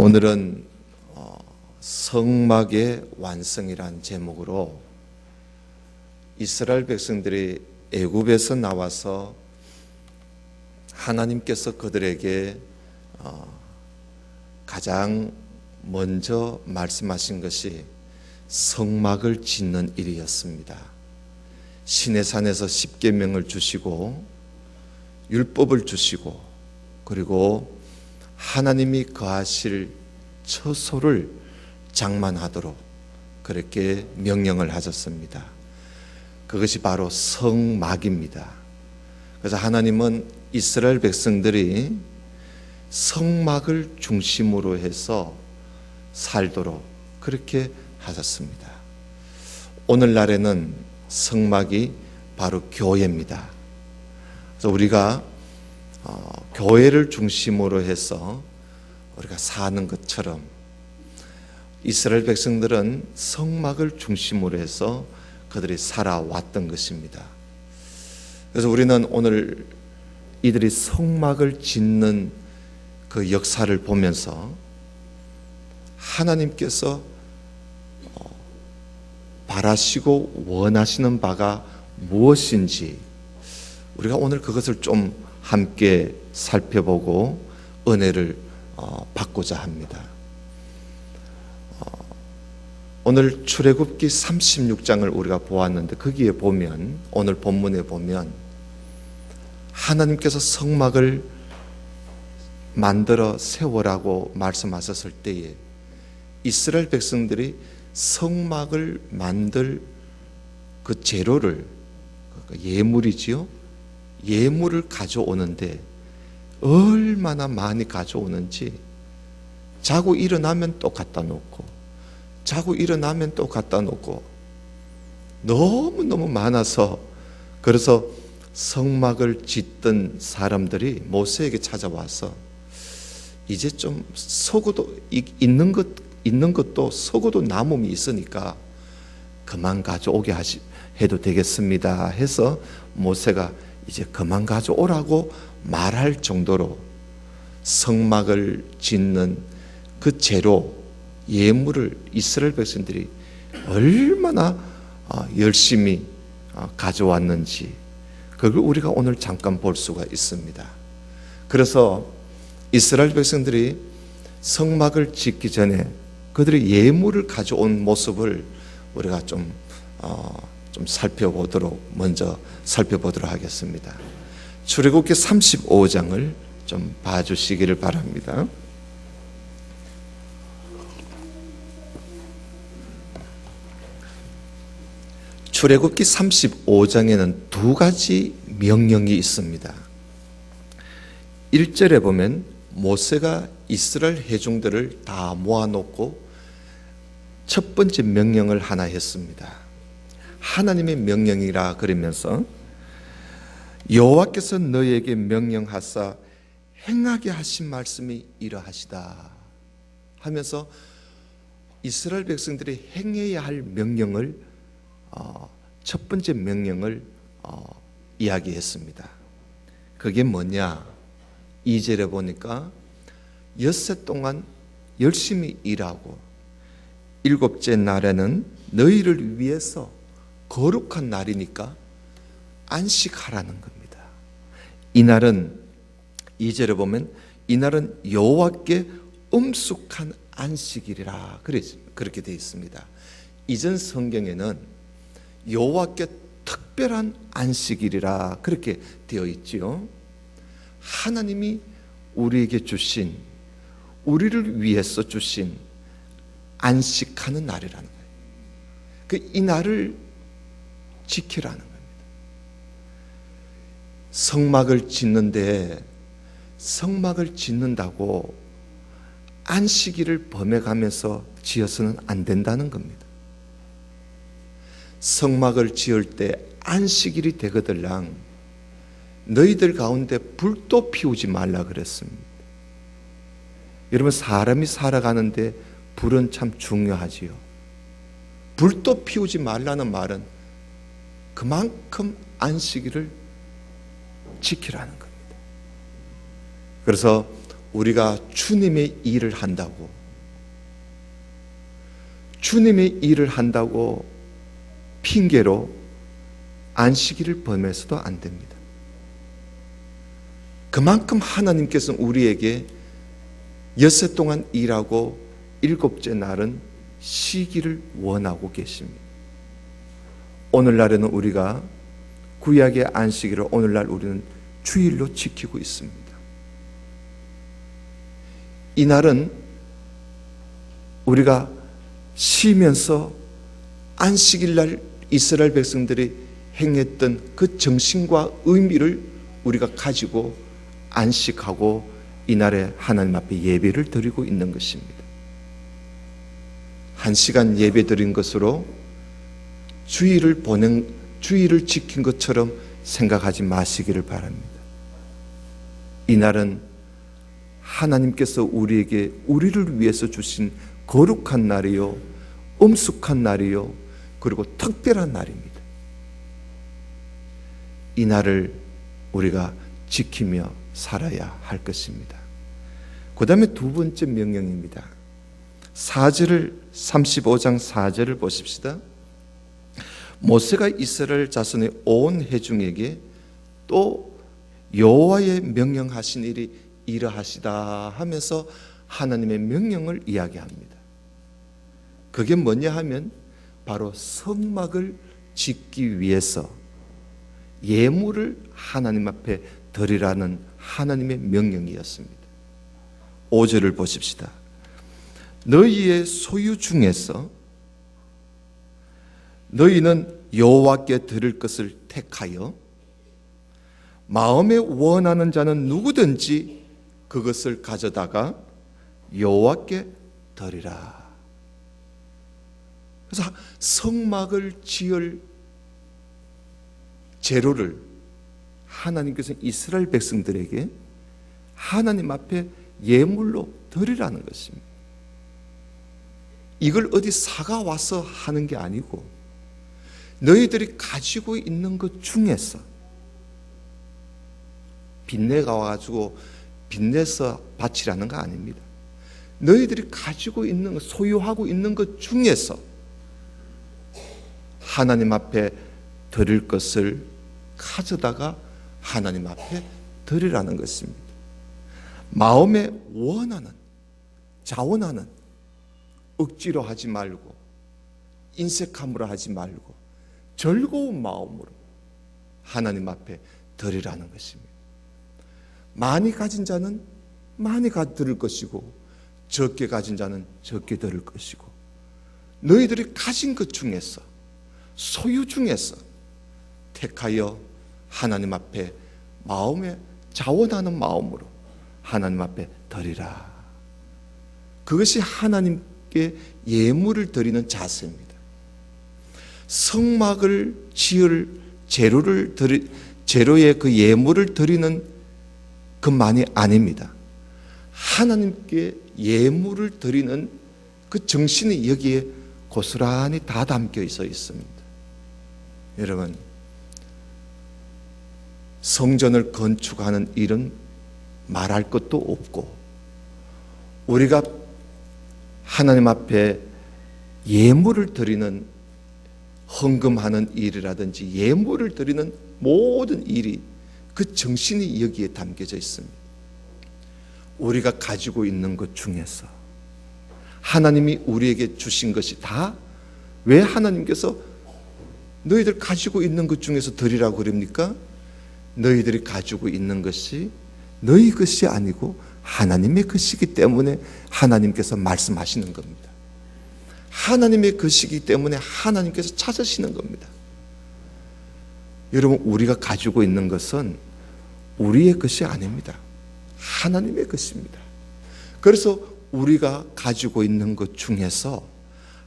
오늘은 성막의 완성이란 제목으로 이스라엘 백성들이 애굽에서 나와서 하나님께서 그들에게 가장 먼저 말씀하신 것이 성막을 짓는 일이었습니다. 시내산에서 십계명을 주시고 율법을 주시고 그리고 하나님이 거하실 처소를 장만하도록 그렇게 명령을 하셨습니다. 그것이 바로 성막입니다. 그래서 하나님은 이스라엘 백성들이 성막을 중심으로 해서 살도록 그렇게 하셨습니다. 오늘날에는 성막이 바로 교회입니다. 그래서 우리가 교회를 중심으로 해서 우리가 사는 것처럼 이스라엘 백성들은 성막을 중심으로 해서 그들이 살아왔던 것입니다. 그래서 우리는 오늘 이들이 성막을 짓는 그 역사를 보면서 하나님께서 바라시고 원하시는 바가 무엇인지 우리가 오늘 그것을 좀 함께 살펴보고 은혜를 받고자 합니다. 오늘 출애굽기 36장을 우리가 보았는데 거기에 보면 오늘 본문에 보면 하나님께서 성막을 만들어 세우라고 말씀하셨을 때에 이스라엘 백성들이 성막을 만들 그 재료를 예물이지요. 예물을 가져오는데 얼마나 많이 가져오는지 자고 일어나면 또 갖다 놓고 자고 일어나면 또 갖다 놓고 너무너무 많아서 그래서 성막을 짓던 사람들이 모세에게 찾아와서 이제 좀 속어도 있는 것도 속어도 남음이 있으니까 그만 가져오게 해도 되겠습니다 해서 모세가 이제 그만 가져오라고 말할 정도로 성막을 짓는 그 재료 예물을 이스라엘 백성들이 얼마나 열심히 가져왔는지 그걸 우리가 오늘 잠깐 볼 수가 있습니다. 그래서 이스라엘 백성들이 성막을 짓기 전에 그들이 예물을 가져온 모습을 우리가 좀 먼저 살펴보도록 하겠습니다. 출애굽기 35장을 좀 봐주시기를 바랍니다. 출애굽기 35장에는 두 가지 명령이 있습니다. 1절에 보면 모세가 이스라엘 회중들을 다 모아놓고 첫 번째 명령을 하나 했습니다. 하나님의 명령이라 그러면서 여호와께서 너희에게 명령하사 행하게 하신 말씀이 이러하시다 하면서 이스라엘 백성들이 행해야 할 명령을 첫 번째 명령을 이야기했습니다. 그게 뭐냐? 2절에 보니까 엿새 동안 열심히 일하고 일곱째 날에는 너희를 위해서 거룩한 날이니까 안식하라는 겁니다. 이날은 2절에 보면 이날은 여호와께 엄숙한 안식일이라 그렇게 되어 있습니다. 이전 성경에는 여호와께 특별한 안식일이라 그렇게 되어 있지요. 하나님이 우리에게 주신 우리를 위해서 주신 안식하는 날이라는 거예요. 이 날을 지키라는 겁니다. 성막을 짓는데 성막을 짓는다고 안식일을 범해가면서 지어서는 안 된다는 겁니다. 성막을 지을 때 안식일이 되거들랑 너희들 가운데 불도 피우지 말라 그랬습니다. 여러분 사람이 살아가는데 불은 참 중요하지요. 불도 피우지 말라는 말은 그만큼 안식일을 지키라는 겁니다. 그래서 우리가 주님의 일을 한다고 핑계로 안식일을 범해서도 안 됩니다. 그만큼 하나님께서는 우리에게 엿새 동안 일하고 일곱째 날은 쉬기를 원하고 계십니다. 오늘날에는 우리가 구약의 안식일을 오늘날 우리는 주일로 지키고 있습니다. 이 날은 우리가 쉬면서 안식일 날 이스라엘 백성들이 행했던 그 정신과 의미를 우리가 가지고 안식하고 이날에 하나님 앞에 예배를 드리고 있는 것입니다. 1시간 예배 드린 것으로 주일을 지킨 것처럼 생각하지 마시기를 바랍니다. 이날은 하나님께서 우리를 위해서 주신 거룩한 날이요, 엄숙한 날이요, 그리고 특별한 날입니다. 이 날을 우리가 지키며 살아야 할 것입니다. 그 다음에 두 번째 명령입니다. 35장 4절을 보십시다. 모세가 이스라엘 자손의 온 회중에게 또 여호와의 명령하신 일이 이러하시다 하면서 하나님의 명령을 이야기합니다. 그게 뭐냐 하면 바로 성막을 짓기 위해서 예물을 하나님 앞에 드리라는 하나님의 명령이었습니다. 5절을 보십시다. 너희의 소유 중에서 너희는 여호와께 드릴 것을 택하여 마음에 원하는 자는 누구든지 그것을 가져다가 여호와께 드리라. 그래서 성막을 지을 재료를 하나님께서 이스라엘 백성들에게 하나님 앞에 예물로 드리라는 것입니다. 이걸 어디 사가 와서 하는 게 아니고 너희들이 가지고 있는 것 중에서 빚내가 와가지고 빚내서 바치라는 거 아닙니다. 너희들이 가지고 있는 것, 소유하고 있는 것 중에서 하나님 앞에 드릴 것을 가져다가 하나님 앞에 드리라는 것입니다. 마음에 원하는, 자원하는, 억지로 하지 말고 인색함으로 하지 말고 즐거운 마음으로 하나님 앞에 드리라는 것입니다. 많이 가진 자는 많이 드릴 것이고 적게 가진 자는 적게 드릴 것이고 너희들이 가진 것 중에서 소유 중에서 택하여 하나님 앞에 마음에 자원하는 마음으로 하나님 앞에 드리라. 그것이 하나님께 예물을 드리는 자세입니다. 성막을 지을 재료의 그 예물을 드리는 것만이 아닙니다. 하나님께 예물을 드리는 그 정신이 여기에 고스란히 다 담겨 있습니다. 여러분, 성전을 건축하는 일은 말할 것도 없고 우리가 하나님 앞에 예물을 드리는 헌금하는 일이라든지 예물을 드리는 모든 일이 그 정신이 여기에 담겨져 있습니다. 우리가 가지고 있는 것 중에서 하나님이 우리에게 주신 것이 다 왜 하나님께서 너희들 가지고 있는 것 중에서 드리라고 그럽니까? 너희들이 가지고 있는 것이 너희 것이 아니고 하나님의 것이기 때문에 하나님께서 말씀하시는 겁니다. 하나님의 것이기 때문에 하나님께서 찾으시는 겁니다. 여러분, 우리가 가지고 있는 것은 우리의 것이 아닙니다. 하나님의 것입니다. 그래서 우리가 가지고 있는 것 중에서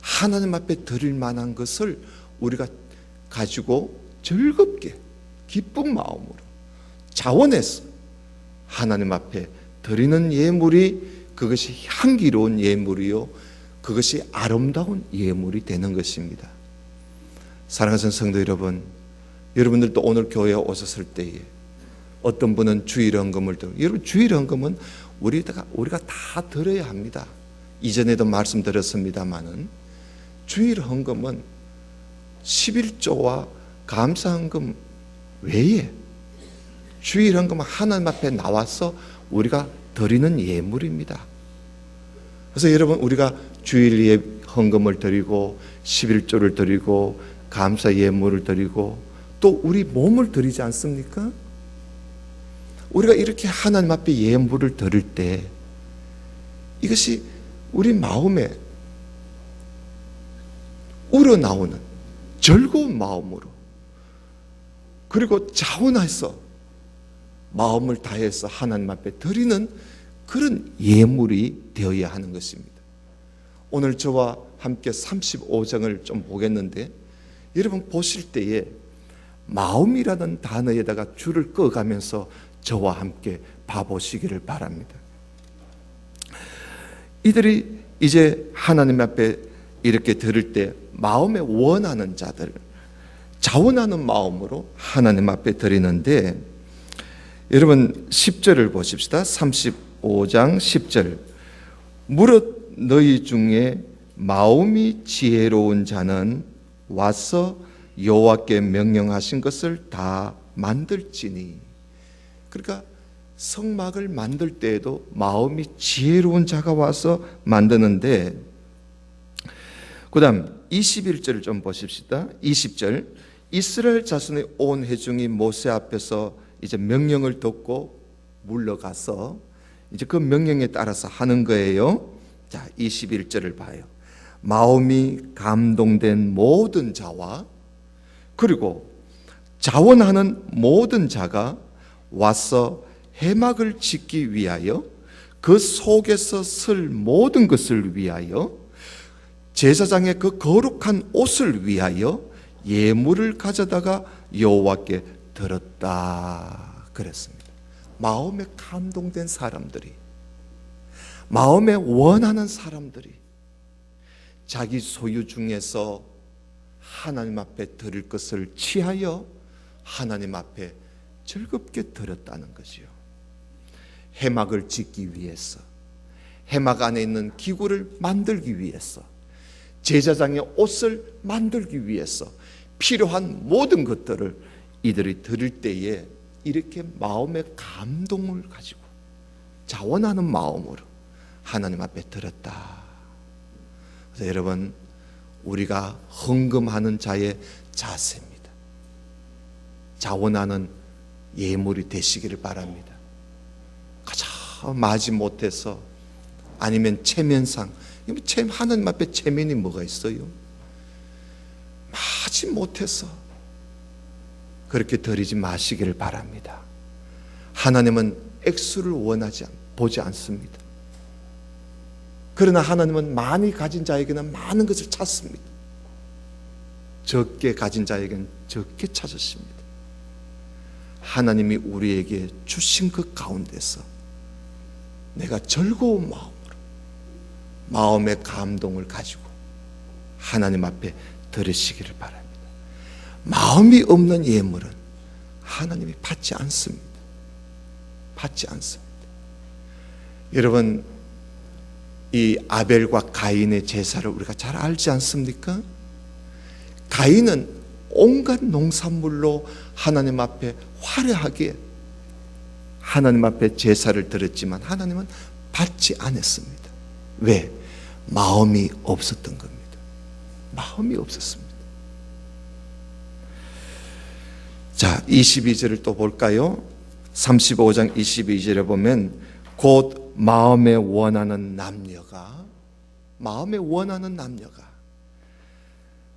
하나님 앞에 드릴 만한 것을 우리가 가지고 즐겁게 기쁜 마음으로 자원해서 하나님 앞에 드리는 예물이 그것이 향기로운 예물이요, 그것이 아름다운 예물이 되는 것입니다. 사랑하는 성도 여러분, 여러분들도 오늘 교회에 오셨을 때에 어떤 분은 주일 헌금을 들고, 여러분 주일 헌금은 우리가 다 들어야 합니다. 이전에도 말씀드렸습니다마는 주일 헌금은 11조와 감사헌금 외에 주일 헌금은 하나님 앞에 나와서 우리가 드리는 예물입니다. 그래서 여러분 우리가 주일 헌금을 드리고 11조를 드리고 감사 예물을 드리고 또 우리 몸을 드리지 않습니까? 우리가 이렇게 하나님 앞에 예물을 드릴 때 이것이 우리 마음에 우러나오는 즐거운 마음으로 그리고 자원해서 마음을 다해서 하나님 앞에 드리는 그런 예물이 되어야 하는 것입니다. 오늘 저와 함께 35장을 좀 보겠는데 여러분 보실 때에 마음이라는 단어에다가 줄을 꺼가면서 저와 함께 봐보시기를 바랍니다. 이들이 이제 하나님 앞에 이렇게 들을 때 마음에 원하는 자들, 자원하는 마음으로 하나님 앞에 드리는데 여러분 10절을 보십시다. 35장 10절. 무릇 너희 중에 마음이 지혜로운 자는 와서 여호와께 명령하신 것을 다 만들지니. 그러니까 성막을 만들 때에도 마음이 지혜로운 자가 와서 만드는데, 그 다음 21절을 좀 보십시다. 20절. 이스라엘 자손의 온 회중이 모세 앞에서 이제 명령을 듣고 물러가서 이제 그 명령에 따라서 하는 거예요. 자, 21절을 봐요. 마음이 감동된 모든 자와 그리고 자원하는 모든 자가 와서 회막을 짓기 위하여 그 속에서 쓸 모든 것을 위하여 제사장의 그 거룩한 옷을 위하여 예물을 가져다가 여호와께 드렸다 그랬습니다. 마음에 감동된 사람들이, 마음에 원하는 사람들이 자기 소유 중에서 하나님 앞에 드릴 것을 취하여 하나님 앞에 즐겁게 드렸다는 것이요. 회막을 짓기 위해서, 회막 안에 있는 기구를 만들기 위해서, 제사장의 옷을 만들기 위해서 필요한 모든 것들을 이들이 드릴 때에 이렇게 마음의 감동을 가지고 자원하는 마음으로 하나님 앞에 드렸다. 그래서 여러분, 우리가 헌금하는 자의 자세입니다. 자원하는 예물이 되시기를 바랍니다. 가장 마지 못해서 아니면 체면상, 하나님 앞에 체면이 뭐가 있어요? 마지 못해서 그렇게 드리지 마시기를 바랍니다. 하나님은 액수를 보지 않습니다. 그러나 하나님은 많이 가진 자에게는 많은 것을 찾습니다. 적게 가진 자에게는 적게 찾으십니다. 하나님이 우리에게 주신 그 가운데서 내가 즐거운 마음으로, 마음의 감동을 가지고 하나님 앞에 드리시기를 바랍니다. 마음이 없는 예물은 하나님이 받지 않습니다. 받지 않습니다. 여러분, 이 아벨과 가인의 제사를 우리가 잘 알지 않습니까? 가인은 온갖 농산물로 하나님 앞에 화려하게 하나님 앞에 제사를 드렸지만 하나님은 받지 않았습니다. 왜? 마음이 없었던 겁니다. 마음이 없었습니다. 자, 22절을 또 볼까요? 35장 22절에 보면 곧 마음에 원하는 남녀가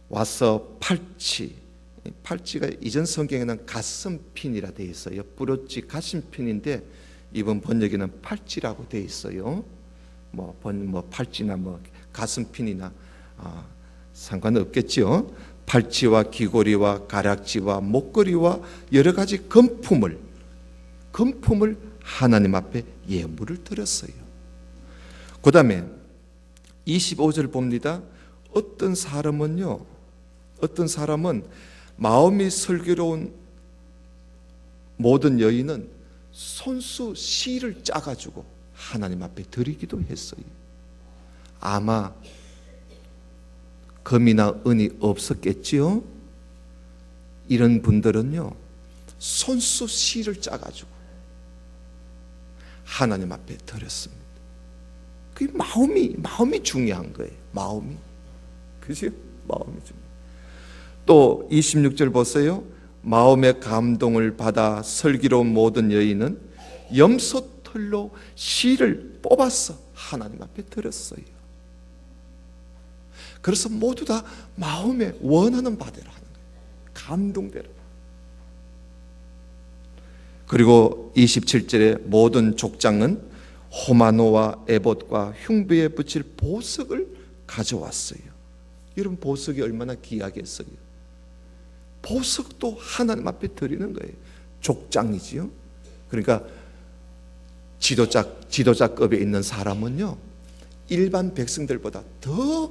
와서 팔찌가 이전 성경에는 가슴핀이라 되어 있어요. 뿌렸지 가슴핀인데 이번 번역에는 팔찌라고 되어 있어요. 팔찌나 가슴핀이나 상관은 없겠지요. 팔찌와 귀고리와 가락지와 목걸이와 여러 가지 금품을 하나님 앞에 예물을 드렸어요. 그 다음에 25절 봅니다. 어떤 사람은 마음이 슬기로운 모든 여인은 손수 실을 짜가지고 하나님 앞에 드리기도 했어요. 아마 금이나 은이 없었겠지요. 이런 분들은요, 손수 실을 짜가지고 하나님 앞에 드렸습니다. 그 마음이 중요한 거예요. 마음이. 그죠? 마음이 중요해요. 또 26절 보세요. 마음의 감동을 받아 슬기로운 모든 여인은 염소털로 실을 뽑아서 하나님 앞에 드렸어요. 그래서 모두 다 마음에 원하는 바대로 하는 거예요. 감동대로. 그리고 27절에 모든 족장은 호마노와 에봇과 흉부에 붙일 보석을 가져왔어요. 여러분, 보석이 얼마나 귀하겠어요. 보석도 하나님 앞에 드리는 거예요. 족장이지요. 그러니까 지도자급에 있는 사람은요, 일반 백성들보다 더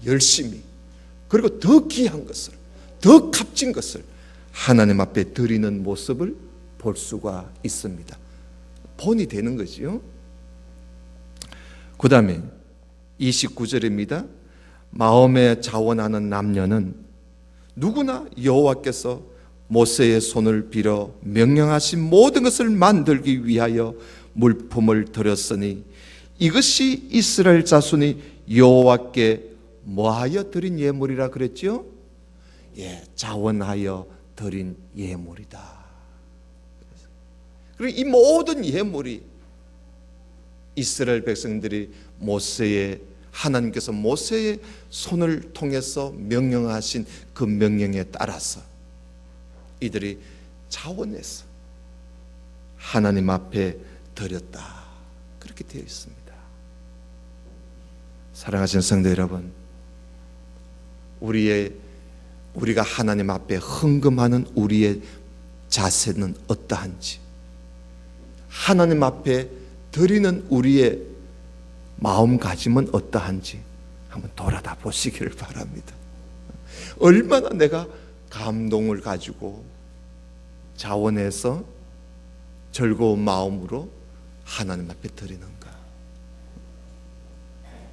열심히, 그리고 더 귀한 것을, 더 값진 것을 하나님 앞에 드리는 모습을 볼 수가 있습니다. 본이 되는 거지요. 그 다음에 29절입니다. 마음에 자원하는 남녀는 누구나 여호와께서 모세의 손을 빌어 명령하신 모든 것을 만들기 위하여 물품을 드렸으니 이것이 이스라엘 자손이 여호와께 뭐하여 드린 예물이라 그랬죠? 예, 자원하여 드린 예물이다. 그리고 이 모든 예물이 이스라엘 백성들이 하나님께서 모세의 손을 통해서 명령하신 그 명령에 따라서 이들이 자원해서 하나님 앞에 드렸다. 그렇게 되어 있습니다. 사랑하시는 성도 여러분, 우리가 하나님 앞에 헌금하는 우리의 자세는 어떠한지, 하나님 앞에 드리는 우리의 마음가짐은 어떠한지 한번 돌아다 보시기를 바랍니다. 얼마나 내가 감동을 가지고 자원해서 즐거운 마음으로 하나님 앞에 드리는가.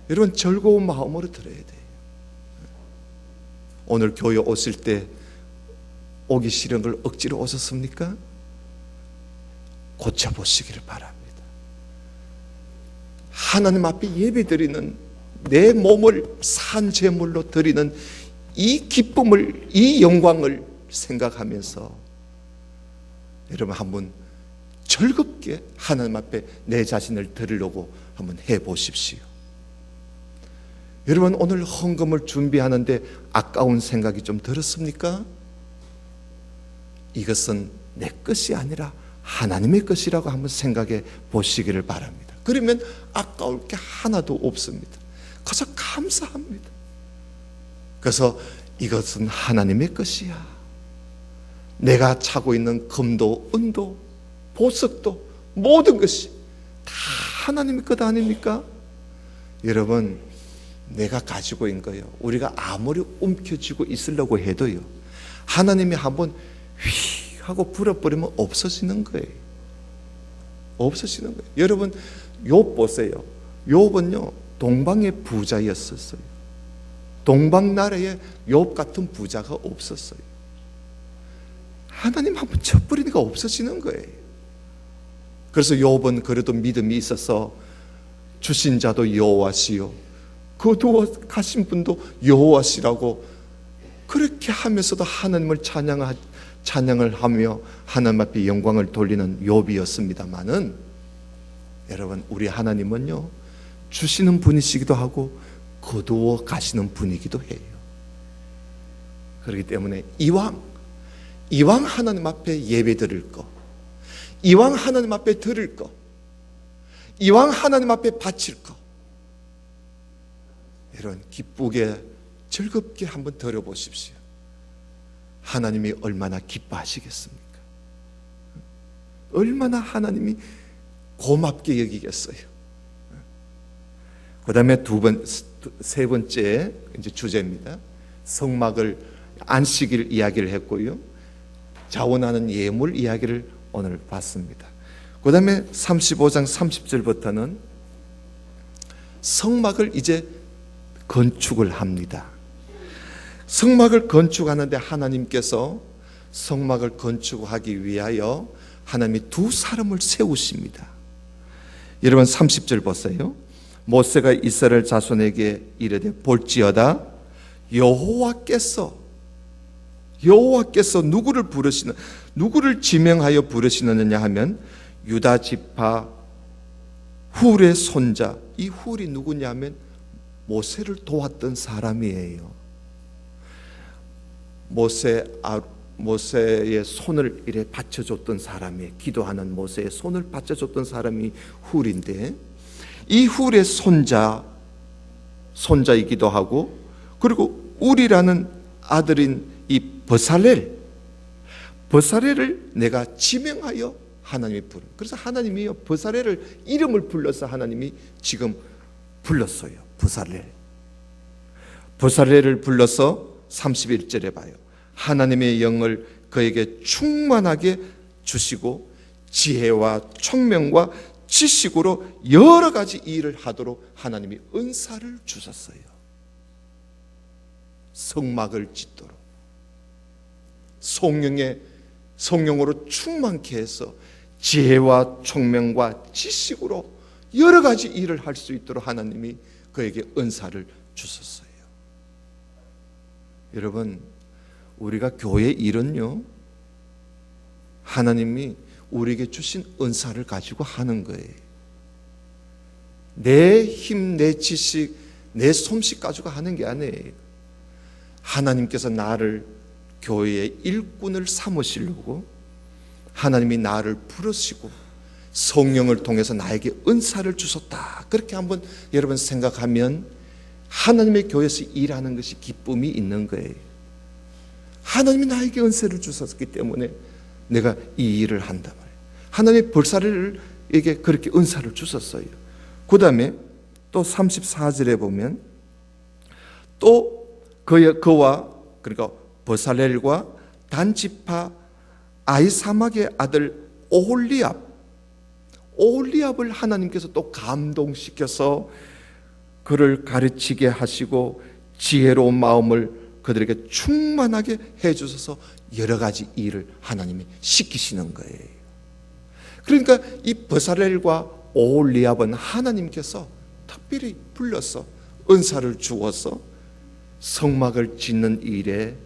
여러분, 즐거운 마음으로 드려야 돼요. 오늘 교회 오실 때 오기 싫은 걸 억지로 오셨습니까? 고쳐보시기를 바랍니다. 하나님 앞에 예배드리는, 내 몸을 산 제물로 드리는 이 기쁨을, 이 영광을 생각하면서 여러분 한번 즐겁게 하나님 앞에 내 자신을 드리려고 한번 해보십시오. 여러분, 오늘 헌금을 준비하는데 아까운 생각이 좀 들었습니까? 이것은 내 것이 아니라 하나님의 것이라고 한번 생각해 보시기를 바랍니다. 그러면 아까울 게 하나도 없습니다. 그래서 감사합니다. 그래서 이것은 하나님의 것이야. 내가 차고 있는 금도 은도 보석도 모든 것이 다 하나님의 것 아닙니까? 여러분, 내가 가지고 있는 거예요. 우리가 아무리 움켜쥐고 있으려고 해도요, 하나님이 한번 휘 하고 불어버리면 없어지는 거예요. 없어지는 거예요. 여러분, 욥 보세요. 욥은요, 동방의 부자였었어요. 동방 나라에 욥 같은 부자가 없었어요. 하나님 한번 쳐버리니까 없어지는 거예요. 그래서 욥은 그래도 믿음이 있어서 주신 자도 여호와시요 거두어가신 분도 여호와시라고 그렇게 하면서도 하나님을 찬양을 하며 하나님 앞에 영광을 돌리는 욥이었습니다마는, 여러분, 우리 하나님은요, 주시는 분이시기도 하고 거두어 가시는 분이기도 해요. 그렇기 때문에 이왕 하나님 앞에 예배 드릴 거, 이왕 하나님 앞에 드릴 거, 이왕 하나님 앞에 바칠 거, 여러분 기쁘게 즐겁게 한번 드려보십시오. 하나님이 얼마나 기뻐하시겠습니까? 얼마나 하나님이 고맙게 여기겠어요. 그 다음에 세 번째 이제 주제입니다. 성막을, 안식일 이야기를 했고요, 자원하는 예물 이야기를 오늘 봤습니다. 그 다음에 35장 30절부터는 성막을 이제 건축을 합니다. 성막을 건축하는데 하나님께서 성막을 건축하기 위하여 하나님이 두 사람을 세우십니다. 여러분 30절 보세요. 모세가 이스라엘 자손에게 이르되 볼지어다 여호와께서 누구를 지명하여 부르시느냐 하면 유다 지파 훌의 손자, 이 훌이 누구냐 하면 모세를 도왔던 사람이에요. 모세의 손을 이래 받쳐줬던 사람이, 기도하는 모세의 손을 받쳐줬던 사람이 훌인데, 이 훌의 손자이기도 하고, 그리고 울이라는 아들인 이 버살렐을 내가 지명하여 하나님이 부른. 그래서 하나님이요 버살렐을 이름을 불러서 하나님이 지금 불렀어요. 버살렐을 불러서 31절에 봐요. 하나님의 영을 그에게 충만하게 주시고 지혜와 총명과 지식으로 여러 가지 일을 하도록 하나님이 은사를 주셨어요. 성막을 짓도록 성령으로 충만케 해서 지혜와 총명과 지식으로 여러 가지 일을 할 수 있도록 하나님이 그에게 은사를 주셨어요. 여러분, 우리가 교회 일은요, 하나님이 우리에게 주신 은사를 가지고 하는 거예요. 내 힘, 내 지식, 내 솜씨 가지고 하는 게 아니에요. 하나님께서 나를 교회의 일꾼을 삼으시려고 하나님이 나를 부르시고 성령을 통해서 나에게 은사를 주셨다. 그렇게 한번 여러분 생각하면 하나님의 교회에서 일하는 것이 기쁨이 있는 거예요. 하나님이 나에게 은사를 주셨기 때문에 내가 이 일을 한단 말이에요. 하나님의 벌사를에게 그렇게 은사를 주셨어요. 그 다음에 또 34절에 보면 또 그와 그러니까 버살렐과 단지파 아히사막의 아들 오홀리압을 하나님께서 또 감동시켜서 그를 가르치게 하시고 지혜로운 마음을 그들에게 충만하게 해주셔서 여러 가지 일을 하나님이 시키시는 거예요. 그러니까 이 버살렐과 오홀리압은 하나님께서 특별히 불러서 은사를 주어서 성막을 짓는 일에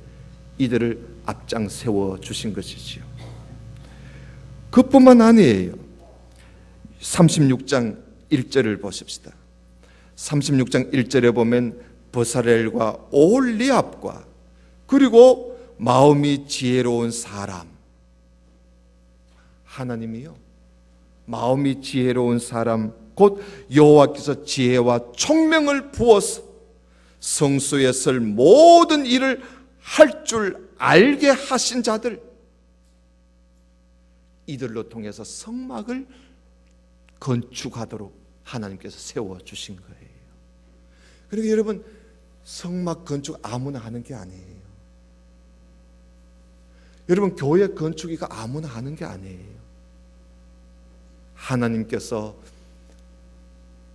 이들을 앞장 세워 주신 것이지요. 그뿐만 아니에요. 36장 1절을 보십시다. 36장 1절에 보면 버살렐과 오홀리압과 그리고 마음이 지혜로운 사람, 하나님이요 마음이 지혜로운 사람 곧 여호와께서 지혜와 총명을 부어서 성소에 설 모든 일을 할 줄 알게 하신 자들, 이들로 통해서 성막을 건축하도록 하나님께서 세워주신 거예요. 그리고 여러분, 성막 건축 아무나 하는 게 아니에요. 여러분, 교회 건축이가 아무나 하는 게 아니에요. 하나님께서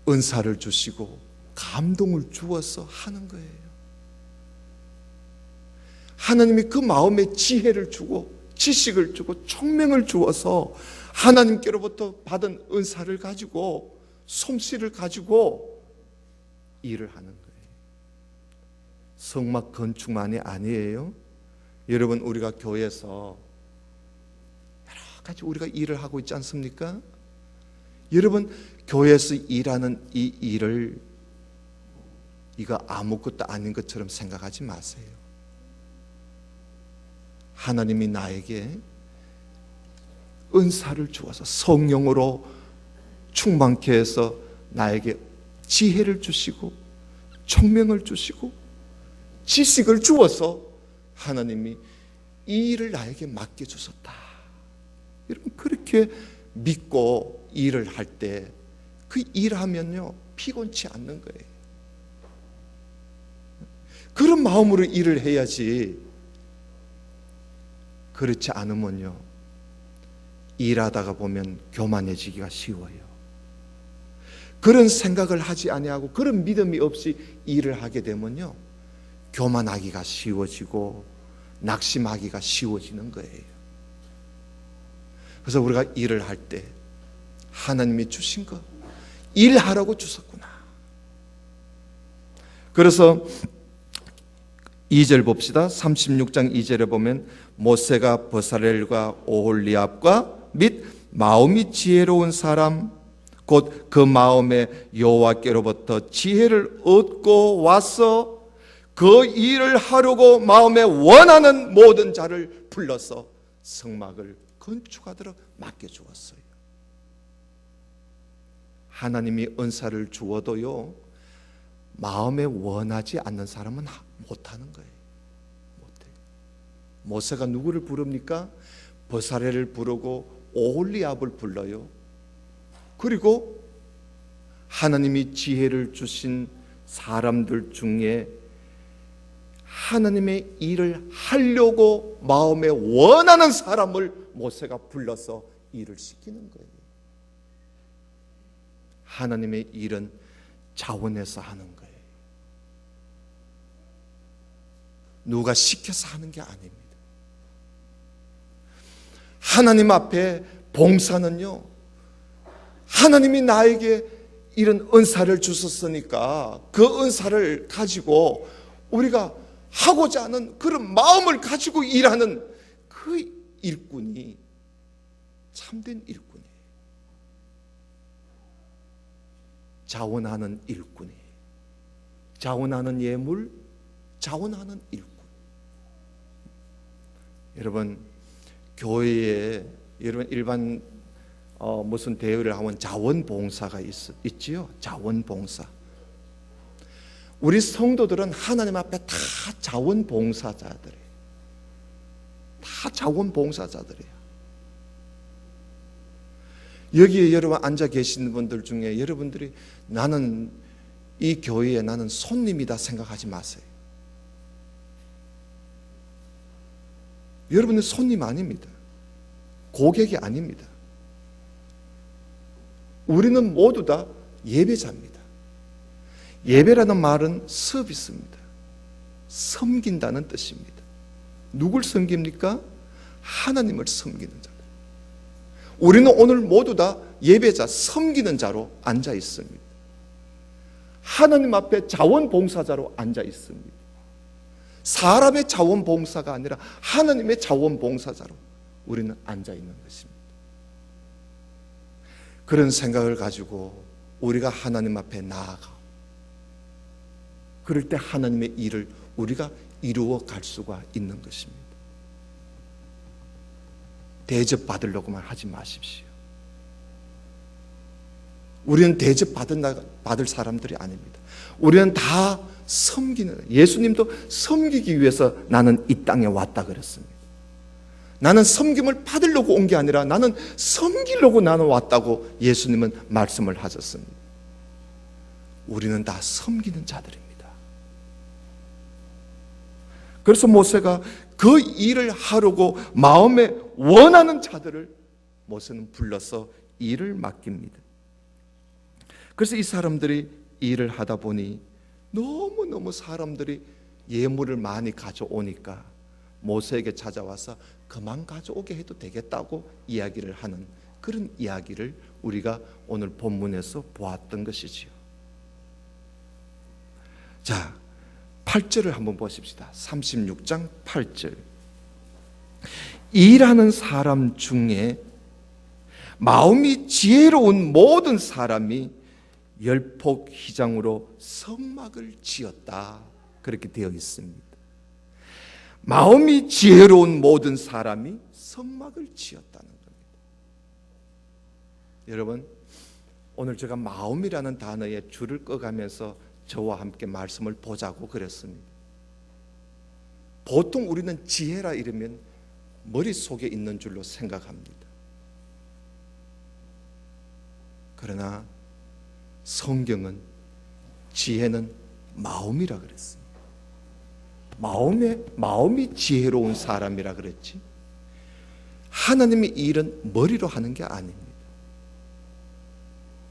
은사를 주시고 감동을 주어서 하는 거예요. 하나님이 그 마음에 지혜를 주고 지식을 주고 총명을 주어서 하나님께로부터 받은 은사를 가지고 솜씨를 가지고 일을 하는 거예요. 성막 건축만이 아니에요. 여러분, 우리가 교회에서 여러 가지 우리가 일을 하고 있지 않습니까? 여러분, 교회에서 일하는 이 일을 이거 아무것도 아닌 것처럼 생각하지 마세요. 하나님이 나에게 은사를 주어서 성령으로 충만케 해서 나에게 지혜를 주시고 총명을 주시고 지식을 주어서 하나님이 이 일을 나에게 맡겨주셨다. 여러분, 그렇게 믿고 일을 할 때 그 일하면요 피곤치 않는 거예요. 그런 마음으로 일을 해야지. 그렇지 않으면요 일하다가 보면 교만해지기가 쉬워요. 그런 생각을 하지 아니하고 그런 믿음이 없이 일을 하게 되면요, 교만하기가 쉬워지고 낙심하기가 쉬워지는 거예요. 그래서 우리가 일을 할 때 하나님이 주신 거 일하라고 주셨구나. 그래서 2절 봅시다. 36장 2절에 보면 모세가 버살렐과 오홀리압과 및 마음이 지혜로운 사람 곧 그 마음에 여호와께로부터 지혜를 얻고 와서 그 일을 하려고 마음에 원하는 모든 자를 불러서 성막을 건축하도록 맡겨주었어요. 하나님이 은사를 주어도요, 마음에 원하지 않는 사람은 못하는 거예요. 못해요. 모세가 누구를 부릅니까? 버사렐을 부르고 오홀리압을 불러요. 그리고 하나님이 지혜를 주신 사람들 중에 하나님의 일을 하려고 마음에 원하는 사람을 모세가 불러서 일을 시키는 거예요. 하나님의 일은 자원해서 하는 거예요. 누가 시켜서 하는 게 아닙니다. 하나님 앞에 봉사는요, 하나님이 나에게 이런 은사를 주셨으니까 그 은사를 가지고 우리가 하고자 하는 그런 마음을 가지고 일하는 그 일꾼이 참된 일꾼이에요. 자원하는 일꾼이, 자원하는 예물, 자원하는 일꾼. 여러분, 교회에 여러분 일반 무슨 대회를 하면 자원봉사가 있지요. 자원봉사. 우리 성도들은 하나님 앞에 다 자원봉사자들이에요. 다 자원봉사자들이에요. 여기에 여러분 앉아 계시는 분들 중에 여러분들이 나는 이 교회에 나는 손님이다 생각하지 마세요. 여러분은 손님 아닙니다. 고객이 아닙니다. 우리는 모두 다 예배자입니다. 예배라는 말은 서비스입니다. 섬긴다는 뜻입니다. 누굴 섬깁니까? 하나님을 섬기는 자들. 우리는 오늘 모두 다 예배자, 섬기는 자로 앉아 있습니다. 하나님 앞에 자원봉사자로 앉아 있습니다. 사람의 자원봉사가 아니라 하나님의 자원봉사자로 우리는 앉아 있는 것입니다. 그런 생각을 가지고 우리가 하나님 앞에 나아가 그럴 때 하나님의 일을 우리가 이루어 갈 수가 있는 것입니다. 대접받으려고만 하지 마십시오. 우리는 대접받을 사람들이 아닙니다. 우리는 다 섬기는, 예수님도 섬기기 위해서 나는 이 땅에 왔다 그랬습니다. 나는 섬김을 받으려고 온 게 아니라 나는 섬기려고 나는 왔다고 예수님은 말씀을 하셨습니다. 우리는 다 섬기는 자들입니다. 그래서 모세가 그 일을 하려고 마음에 원하는 자들을 모세는 불러서 일을 맡깁니다. 그래서 이 사람들이 일을 하다 보니 너무너무 사람들이 예물을 많이 가져오니까 모세에게 찾아와서 그만 가져오게 해도 되겠다고 이야기를 하는 그런 이야기를 우리가 오늘 본문에서 보았던 것이지요. 자, 8절을 한번 보십시다. 36장 8절. 일하는 사람 중에 마음이 지혜로운 모든 사람이 열폭 휘장으로 성막을 지었다. 그렇게 되어 있습니다. 마음이 지혜로운 모든 사람이 성막을 지었다는 겁니다. 여러분, 오늘 제가 마음이라는 단어에 줄을 꺼가면서 저와 함께 말씀을 보자고 그랬습니다. 보통 우리는 지혜라 이러면 머릿속에 있는 줄로 생각합니다. 그러나 성경은 지혜는 마음이라 그랬습니다. 마음이 지혜로운 사람이라 그랬지. 하나님의 일은 머리로 하는 게 아닙니다.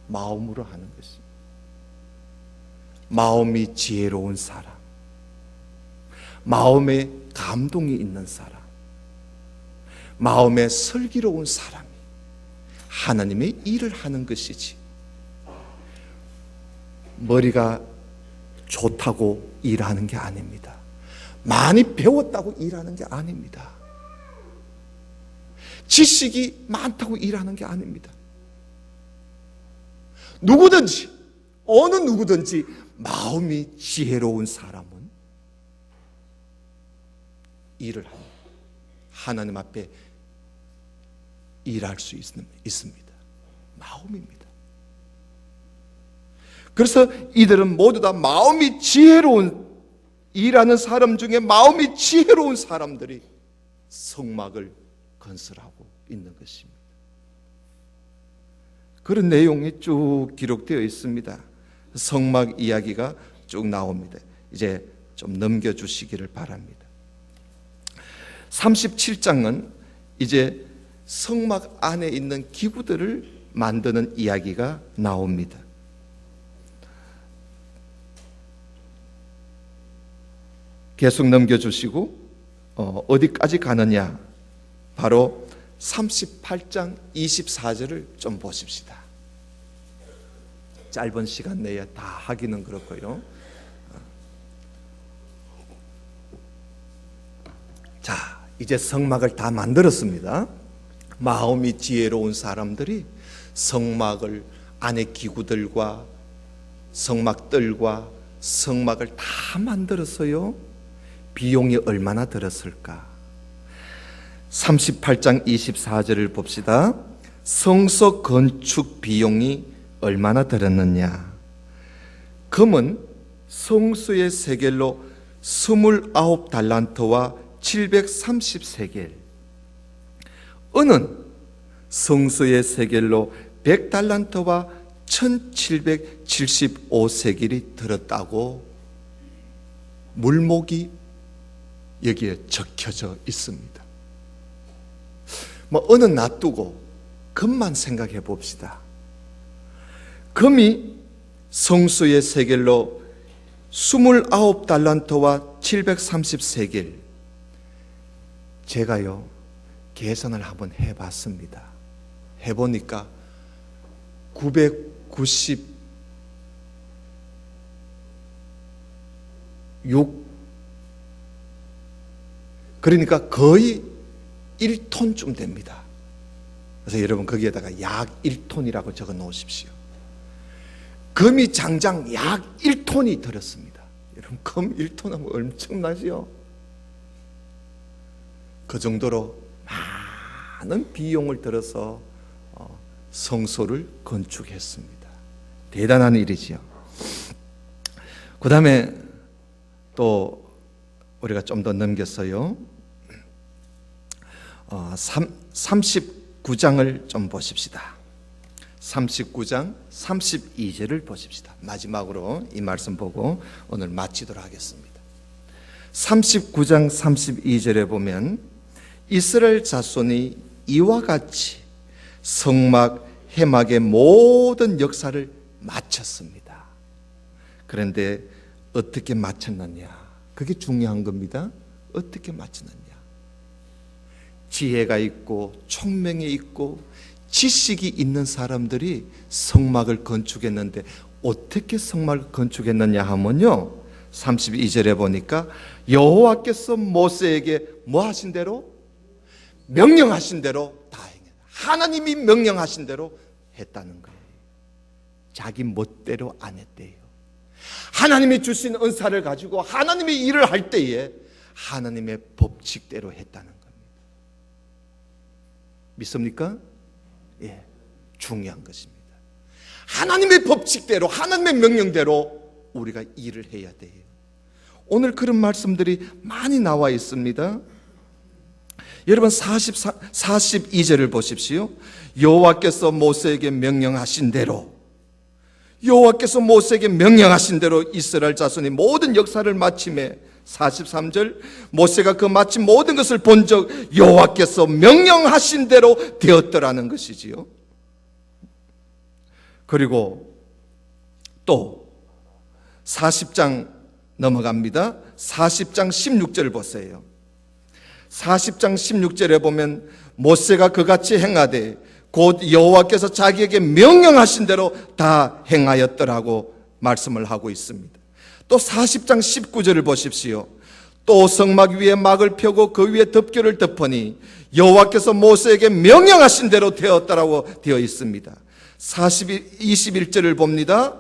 마음으로 하는 것입니다. 마음이 지혜로운 사람, 마음에 감동이 있는 사람, 마음에 슬기로운 사람이 하나님의 일을 하는 것이지, 머리가 좋다고 일하는 게 아닙니다. 많이 배웠다고 일하는 게 아닙니다. 지식이 많다고 일하는 게 아닙니다. 누구든지, 어느 누구든지 마음이 지혜로운 사람은 일을 합니다. 하나님 앞에 일할 수 있습니다. 마음입니다. 그래서 이들은 모두 다 마음이 지혜로운, 일하는 사람 중에 마음이 지혜로운 사람들이 성막을 건설하고 있는 것입니다. 그런 내용이 쭉 기록되어 있습니다. 성막 이야기가 쭉 나옵니다. 이제 좀 넘겨주시기를 바랍니다. 37장은 이제 성막 안에 있는 기구들을 만드는 이야기가 나옵니다. 계속 넘겨주시고 어디까지 가느냐, 바로 38장 24절을 좀 보십시다. 짧은 시간 내에 다 하기는 그렇고요. 자, 이제 성막을 다 만들었습니다. 마음이 지혜로운 사람들이 성막을, 안의 기구들과 성막들과 성막을 다 만들었어요. 비용이 얼마나 들었을까? 38장 24절을 봅시다. 성소 건축 비용이 얼마나 들었느냐? 금은 성소의 세겔로 29달란트와 730세겔, 은은 성소의 세겔로 100달란트와 1775세겔이 들었다고 물목이 여기에 적혀져 있습니다. 은은 놔두고 금만 생각해 봅시다. 금이 성소의 세겔로 29달란트와 730세겔, 제가요 계산을 한번 해봤습니다. 해보니까 996, 그러니까 거의 1톤쯤 됩니다. 그래서 여러분 거기에다가 약 1톤이라고 적어 놓으십시오. 금이 장장 약 1톤이 들었습니다. 여러분 금 1톤 하면 엄청나지요? 그 정도로 많은 비용을 들어서 성소를 건축했습니다. 대단한 일이지요. 그 다음에 또 우리가 좀 더 넘겼어요. 39장을 좀 보십시다. 39장 32절을 보십시다. 마지막으로 이 말씀 보고 오늘 마치도록 하겠습니다. 39장 32절에 보면 이스라엘 자손이 이와 같이 성막 해막의 모든 역사를 마쳤습니다. 그런데 어떻게 마쳤느냐? 그게 중요한 겁니다. 어떻게 마쳤느냐? 지혜가 있고 총명이 있고 지식이 있는 사람들이 성막을 건축했는데 어떻게 성막을 건축했느냐 하면요, 32절에 보니까 여호와께서 모세에게 뭐 하신 대로? 명령하신 대로 다 행했다. 하나님이 명령하신 대로 했다는 거예요. 자기 멋대로 안 했대요. 하나님이 주신 은사를 가지고 하나님의 일을 할 때에 하나님의 법칙대로 했다는 겁니다. 믿습니까? 예, 중요한 것입니다. 하나님의 법칙대로, 하나님의 명령대로 우리가 일을 해야 돼요. 오늘 그런 말씀들이 많이 나와 있습니다. 여러분 42절을 보십시오. 여호와께서 모세에게 명령하신 대로, 여호와께서 모세에게 명령하신 대로 이스라엘 자손이 모든 역사를 마침에 43절, 모세가 그 마침 모든 것을 본 적 여호와께서 명령하신 대로 되었더라는 것이지요. 그리고 또 40장 넘어갑니다. 40장 16절 보세요. 40장 16절에 보면 모세가 그같이 행하되 곧 여호와께서 자기에게 명령하신 대로 다 행하였더라고 말씀을 하고 있습니다. 또 40장 19절을 보십시오. 또 성막 위에 막을 펴고 그 위에 덮개를 덮으니 여호와께서 모세에게 명령하신 대로 되었다라고 되어 있습니다. 21절을 봅니다.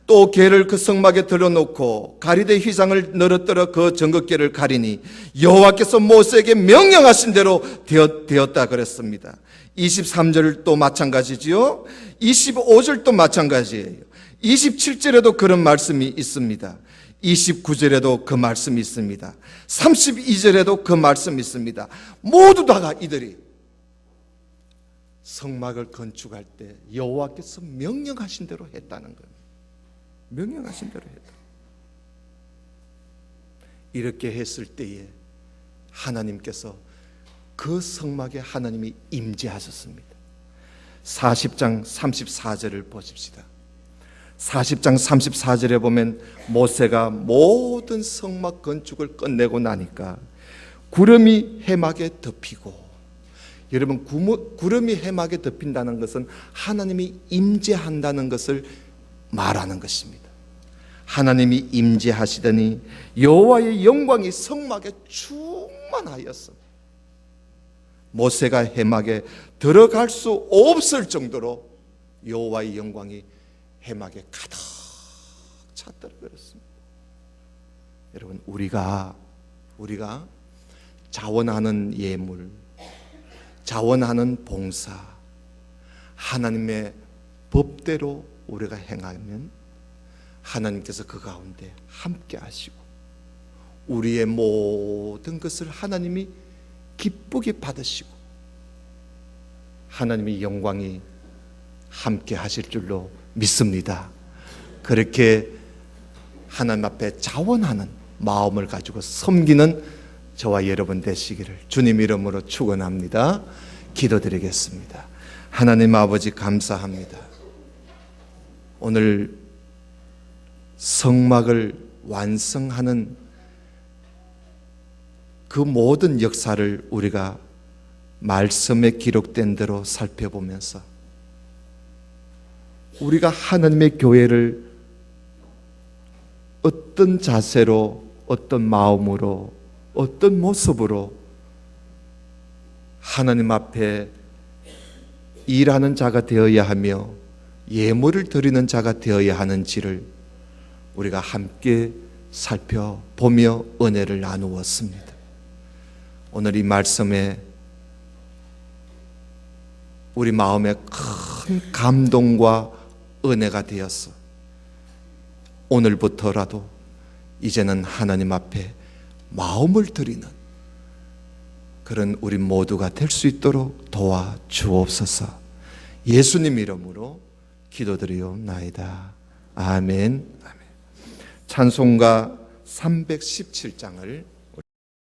또 개를 그 성막에 들어놓고 가리대 휘장을 늘어뜨려 그 정극계를 가리니 여호와께서 모세에게 명령하신 대로 되었다 그랬습니다. 23절도 마찬가지지요. 25절도 마찬가지예요. 27절에도 그런 말씀이 있습니다. 29절에도 그 말씀이 있습니다. 32절에도 그 말씀이 있습니다. 모두 다가 이들이 성막을 건축할 때 여호와께서 명령하신 대로 했다는 거예요. 명령하신 대로 했다. 이렇게 했을 때에 하나님께서 그 성막에 하나님이 임재하셨습니다. 40장 34절을 보십시다. 40장 34절에 보면 모세가 모든 성막 건축을 끝내고 나니까 구름이 해막에 덮이고, 여러분 구름이 해막에 덮인다는 것은 하나님이 임재한다는 것을 말하는 것입니다. 하나님이 임재하시더니 여호와의 영광이 성막에 충만하였어. 모세가 해막에 들어갈 수 없을 정도로 여호와의 영광이 해막에 가득 찼더라 그랬습니다. 여러분, 우리가 자원하는 예물, 자원하는 봉사, 하나님의 법대로 우리가 행하면 하나님께서 그 가운데 함께 하시고 우리의 모든 것을 하나님이 기쁘게 받으시고 하나님의 영광이 함께 하실 줄로 믿습니다. 그렇게 하나님 앞에 자원하는 마음을 가지고 섬기는 저와 여러분 되시기를 주님 이름으로 축원합니다. 기도드리겠습니다. 하나님 아버지 감사합니다. 오늘 성막을 완성하는 그 모든 역사를 우리가 말씀에 기록된 대로 살펴보면서 우리가 하나님의 교회를 어떤 자세로, 어떤 마음으로, 어떤 모습으로 하나님 앞에 일하는 자가 되어야 하며 예물을 드리는 자가 되어야 하는지를 우리가 함께 살펴보며 은혜를 나누었습니다. 오늘 이 말씀에 우리 마음에 큰 감동과 은혜가 되었어. 오늘부터라도 이제는 하나님 앞에 마음을 드리는 그런 우리 모두가 될 수 있도록 도와주옵소서. 예수님 이름으로 기도드리옵나이다. 아멘. 찬송가 317장을